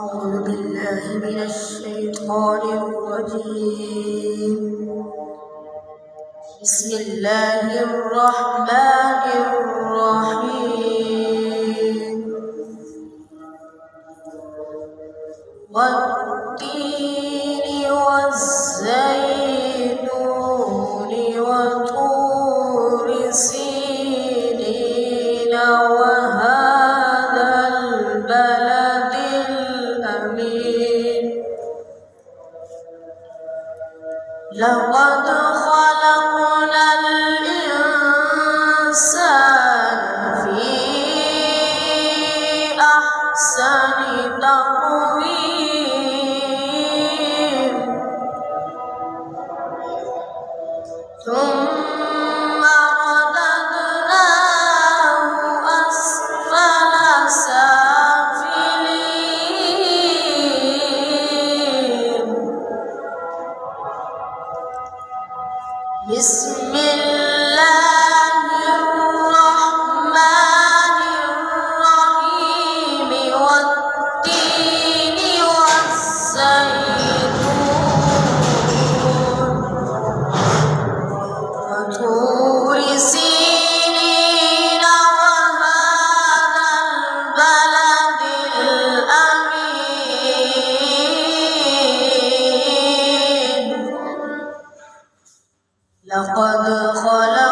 أعوذ بالله من الشيطان الرجيم. بسم الله الرحمن الرحيم. والتين والزيتون وطور سينين وهذا البلد الأمين. لقد خلقنا الإنسان في أحسن تقويم ثم رددناه أسفل سافلين. بسم الله الرحمن الرحيم. والتين والزيتون وطور سينين وهذا البلد الأمين. لقد خلقنا